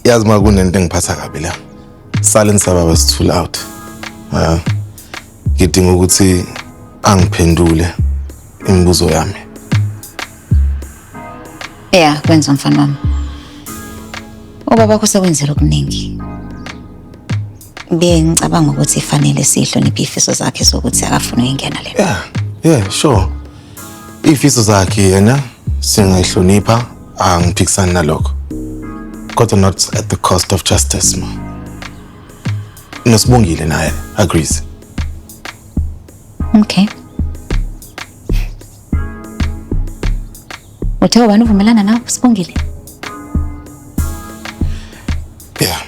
Yazi ma kunento engiphatha kabi la. Silence sababa sithule out. Ngidinga ukuthi angiphendule imibuzo yami. Yeah, kwenza mfana wami. Ubaba wakho sekwenzile okuningi. Ngicabanga ukuthi ifanele sihloniphe ifiso zakhe sokuthi akafuna ukungena le. Yeah, sure. Ifiso zakhe yena singayihlonipha angiphikisani nalokho. Kodwa not at the cost of justice ma. Nosibongile naye agrees. Okay. Uthe ubani uvumelana nawe Sibongile? Yeah.